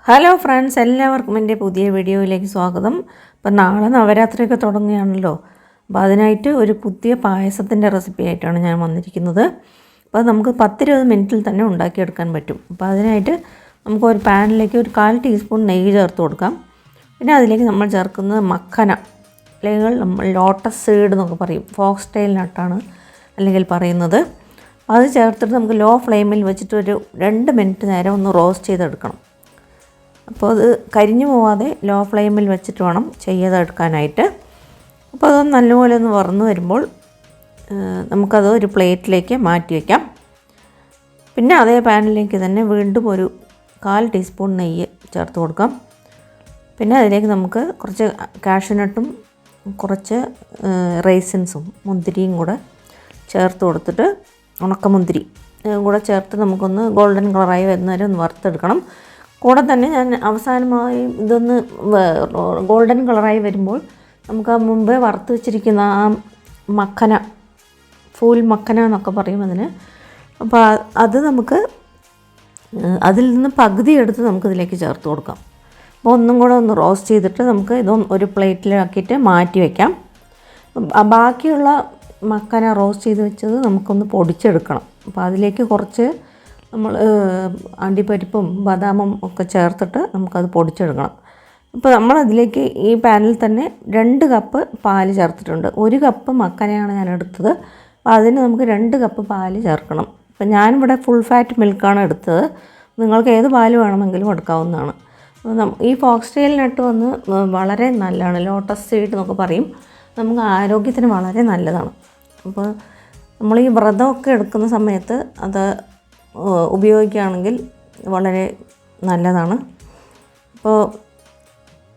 Hello friends, എല്ലാവർക്കും എൻ്റെ പുതിയ വീഡിയോയിലേക്ക് സ്വാഗതം. അപ്പോൾ നാളെ നവരാത്രിയൊക്കെ തുടങ്ങുകയാണല്ലോ. അപ്പോൾ അതിനായിട്ട് ഒരു പുതിയ പായസത്തിൻ്റെ റെസിപ്പി ആയിട്ടാണ് ഞാൻ വന്നിരിക്കുന്നത്. അപ്പോൾ നമുക്ക് 10-20 മിനിറ്റിൽ തന്നെ ഉണ്ടാക്കിയെടുക്കാൻ പറ്റും. അപ്പോൾ അതിനായിട്ട് നമുക്ക് ഒരു പാനിലേക്ക് ഒരു 1/4 ടീസ്പൂൺ നെയ്യ് ചേർത്ത് കൊടുക്കാം. പിന്നെ അതിലേക്ക് നമ്മൾ ചേർക്കുന്നത് മഖന, അല്ലെങ്കിൽ നമ്മൾ ലോട്ടസ് സീഡ് എന്നൊക്കെ പറയും, ഫോക്സ് ടെയിൽ നട്ടാണ് അല്ലെങ്കിൽ പറയുന്നത്. അത് ചേർത്തിട്ട് നമുക്ക് ലോ ഫ്ലെയിമിൽ വെച്ചിട്ട് ഒരു 2 മിനിറ്റ് നേരം ഒന്ന് റോസ്റ്റ് ചെയ്തെടുക്കണം. അപ്പോൾ അത് കരിഞ്ഞു പോവാതെ ലോ ഫ്ലെയിമിൽ വെച്ചിട്ട് വേണം ചെയ്തെടുക്കാനായിട്ട്. അപ്പോൾ അത് നല്ലപോലെ ഒന്ന് വറന്ന് വരുമ്പോൾ നമുക്കത് ഒരു പ്ലേറ്റിലേക്ക് മാറ്റി വയ്ക്കാം. പിന്നെ അതേ പാനിലേക്ക് തന്നെ വീണ്ടും ഒരു 1/4 ടീസ്പൂൺ നെയ്യ് ചേർത്ത് കൊടുക്കാം. പിന്നെ അതിലേക്ക് നമുക്ക് കുറച്ച് കാഷ്യൂനട്ടും കുറച്ച് റൈസിൻസും മുന്തിരിയും കൂടെ ചേർത്ത് കൊടുത്തിട്ട്, ഉണക്കമുന്തിരി കൂടെ ചേർത്ത് നമുക്കൊന്ന് ഗോൾഡൻ കളറായി വരുന്നവരെ ഒന്ന് വറുത്തെടുക്കണം. കൂടെ തന്നെ ഞാൻ അവസാനമായി ഇതൊന്ന് ഗോൾഡൻ കളറായി വരുമ്പോൾ നമുക്ക് ആ മുമ്പേ വറുത്ത് വെച്ചിരിക്കുന്ന ആ മഖന, ഫൂൽ മഖന എന്നൊക്കെ പറയും അതിന്. അപ്പോൾ അത് നമുക്ക് അതിൽ നിന്ന് പകുതി എടുത്ത് നമുക്കിതിലേക്ക് ചേർത്ത് കൊടുക്കാം. അപ്പോൾ ഒന്നും കൂടെ ഒന്ന് റോസ്റ്റ് ചെയ്തിട്ട് നമുക്ക് ഇതൊന്ന് ഒരു പ്ലേറ്റിലാക്കിയിട്ട് മാറ്റി വയ്ക്കാം. ബാക്കിയുള്ള മഖന റോസ്റ്റ് ചെയ്ത് വെച്ചത് നമുക്കൊന്ന് പൊടിച്ചെടുക്കണം. അപ്പോൾ അതിലേക്ക് കുറച്ച് നമ്മൾ അണ്ടിപ്പരിപ്പും ബദാമും ഒക്കെ ചേർത്തിട്ട് നമുക്കത് പൊടിച്ചെടുക്കണം. അപ്പോൾ നമ്മളതിലേക്ക് ഈ പാനിൽ തന്നെ 2 കപ്പ് പാല് ചേർത്തിട്ടുണ്ട്. 1 കപ്പ് മഖനയാണ് ഞാൻ എടുത്തത്. അപ്പോൾ അതിന് നമുക്ക് 2 കപ്പ് പാല് ചേർക്കണം. അപ്പോൾ ഞാനിവിടെ ഫുൾ ഫാറ്റ് മിൽക്കാണ് എടുത്തത്. നിങ്ങൾക്ക് ഏത് പാല് വേണമെങ്കിലും എടുക്കാവുന്നതാണ്. ഈ ഫോക്സ് ടെയിൽ നട്ട് വന്ന് വളരെ നല്ലതാണ്. ലോട്ടസ് സീഡ് എന്നൊക്കെ പറയും. നമുക്ക് ആരോഗ്യത്തിന് വളരെ നല്ലതാണ്. അപ്പോൾ നമ്മൾ ഈ വ്രതമൊക്കെ എടുക്കുന്ന സമയത്ത് അത് ഉപയോഗിക്കുകയാണെങ്കിൽ വളരെ നല്ലതാണ്. അപ്പോൾ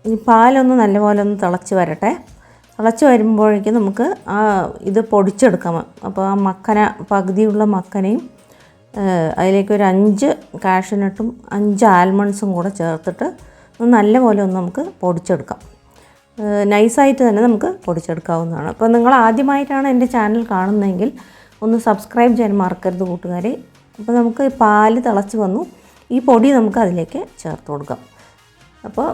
ഈ പാലൊന്ന് നല്ലപോലെ ഒന്ന് തിളച്ച് വരട്ടെ. തിളച്ച് വരുമ്പോഴേക്കും നമുക്ക് ഇത് പൊടിച്ചെടുക്കാം. അപ്പോൾ ആ മഖന, പകുതിയുള്ള മഖനയും അതിലേക്ക് ഒരു 5 കാഷ്യൂനട്ടും 5 ആൽമണ്ട്സും കൂടെ ചേർത്തിട്ട് നല്ലപോലെ ഒന്ന് നമുക്ക് പൊടിച്ചെടുക്കാം. നൈസായിട്ട് തന്നെ നമുക്ക് പൊടിച്ചെടുക്കാവുന്നതാണ്. അപ്പോൾ നിങ്ങൾ ആദ്യമായിട്ടാണ് എൻ്റെ ചാനൽ കാണുന്നതെങ്കിൽ ഒന്ന് സബ്സ്ക്രൈബ് ചെയ്യാൻ മറക്കരുത് കൂട്ടുകാരെ. അപ്പോൾ നമുക്ക് പാല് തിളച്ച് വന്നു. ഈ പൊടി നമുക്ക് അതിലേക്ക് ചേർത്ത് കൊടുക്കാം. അപ്പോൾ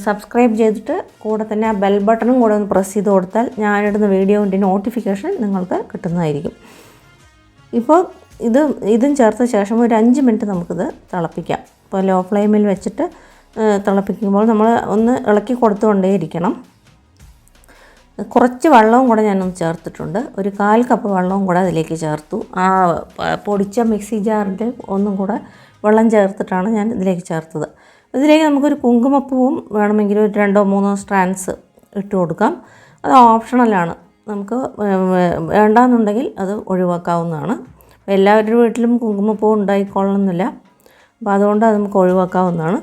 സബ്സ്ക്രൈബ് ചെയ്തിട്ട് കൂടെ തന്നെ ആ ബെൽ ബട്ടണും കൂടെ ഒന്ന് പ്രസ് ചെയ്ത് കൊടുത്താൽ ഞാനിടുന്ന വീഡിയോൻ്റെ നോട്ടിഫിക്കേഷൻ നിങ്ങൾക്ക് കിട്ടുന്നതായിരിക്കും. ഇപ്പോൾ ഇതും ചേർത്ത ശേഷം ഒരു 5 മിനിറ്റ് നമുക്കിത് തിളപ്പിക്കാം. അപ്പോൾ ലോ ഫ്ലെയിമിൽ വെച്ചിട്ട് തിളപ്പിക്കുമ്പോൾ നമ്മൾ ഒന്ന് ഇളക്കി കൊടുത്തുകൊണ്ടേയിരിക്കണം. കുറച്ച് വെള്ളവും കൂടെ ഞാനൊന്ന് ചേർത്തിട്ടുണ്ട്. ഒരു 1/4 കപ്പ് വെള്ളവും കൂടെ അതിലേക്ക് ചേർത്തു. ആ പൊടിച്ച മിക്സി ജാറിൻ്റെ ഒന്നും കൂടെ വെള്ളം ചേർത്തിട്ടാണ് ഞാൻ ഇതിലേക്ക് ചേർത്തത്. ഇതിലേക്ക് നമുക്കൊരു കുങ്കുമപ്പൂവും വേണമെങ്കിൽ ഒരു 2-3 സ്ട്രാൻഡ്സ് ഇട്ട് കൊടുക്കാം. അത് ഓപ്ഷണലാണ്. നമുക്ക് വേണ്ടാന്നുണ്ടെങ്കിൽ അത് ഒഴിവാക്കാവുന്നതാണ്. എല്ലാവരുടെ വീട്ടിലും കുങ്കുമപ്പൂ ഉണ്ടായിക്കൊള്ളണമെന്നില്ല. അപ്പോൾ അതുകൊണ്ട് അത് നമുക്ക് ഒഴിവാക്കാവുന്നതാണ്.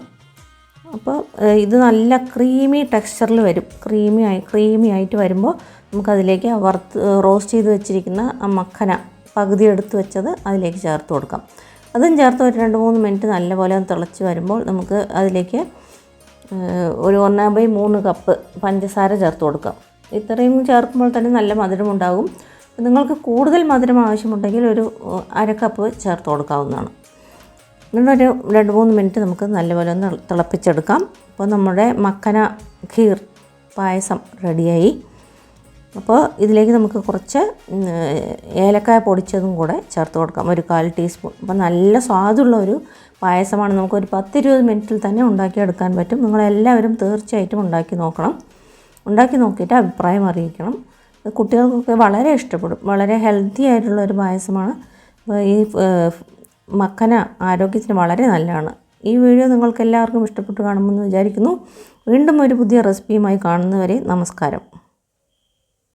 അപ്പോൾ ഇത് നല്ല ക്രീമി ടെക്സ്ചറിൽ വരും. ക്രീമി ആയിട്ട് വരുമ്പോൾ നമുക്കതിലേക്ക് റോസ്റ്റ് ചെയ്ത് വെച്ചിരിക്കുന്ന ആ മഖന പകുതി എടുത്ത് വെച്ചത് അതിലേക്ക് ചേർത്ത് കൊടുക്കാം. അതും ചേർത്ത് ഒരു 2-3 മിനിറ്റ് നല്ലപോലെ തിളച്ച് വരുമ്പോൾ നമുക്ക് അതിലേക്ക് ഒരു 1/3 കപ്പ് പഞ്ചസാര ചേർത്ത് കൊടുക്കാം. ഇത്രയും ചേർക്കുമ്പോൾ തന്നെ നല്ല മധുരമുണ്ടാകും. നിങ്ങൾക്ക് കൂടുതൽ മധുരം ആവശ്യമുണ്ടെങ്കിൽ ഒരു 1/2 കപ്പ് ചേർത്ത് കൊടുക്കാവുന്നതാണ്. ഇങ്ങനൊരു 2-3 മിനിറ്റ് നമുക്ക് നല്ലപോലെ ഒന്ന് തിളപ്പിച്ചെടുക്കാം. അപ്പോൾ നമ്മുടെ മഖന ഖീർ പായസം റെഡിയായി. അപ്പോൾ ഇതിലേക്ക് നമുക്ക് കുറച്ച് ഏലക്കായ പൊടിച്ചതും കൂടെ ചേർത്ത് കൊടുക്കാം, ഒരു 1/4 ടീസ്പൂൺ. അപ്പോൾ നല്ല സ്വാദുള്ള ഒരു പായസമാണ്. നമുക്കൊരു 10-20 മിനിറ്റിൽ തന്നെ ഉണ്ടാക്കിയെടുക്കാൻ പറ്റും. നിങ്ങളെല്ലാവരും തീർച്ചയായിട്ടും ഉണ്ടാക്കി നോക്കണം. ഉണ്ടാക്കി നോക്കിയിട്ട് അഭിപ്രായം അറിയിക്കണം. കുട്ടികൾക്കൊക്കെ വളരെ ഇഷ്ടപ്പെടും. വളരെ ഹെൽത്തി ആയിട്ടുള്ളൊരു പായസമാണ്. അപ്പോൾ ഈ മഖന ആരോഗ്യത്തിന് വളരെ നല്ലതാണ്. ഈ വീഡിയോ നിങ്ങൾക്ക് എല്ലാവർക്കും ഇഷ്ടപ്പെട്ട് കാണുമെന്ന് വിചാരിക്കുന്നു. വീണ്ടും ഒരു പുതിയ റെസിപ്പിയുമായി കാണുന്നവരെ നമസ്കാരം.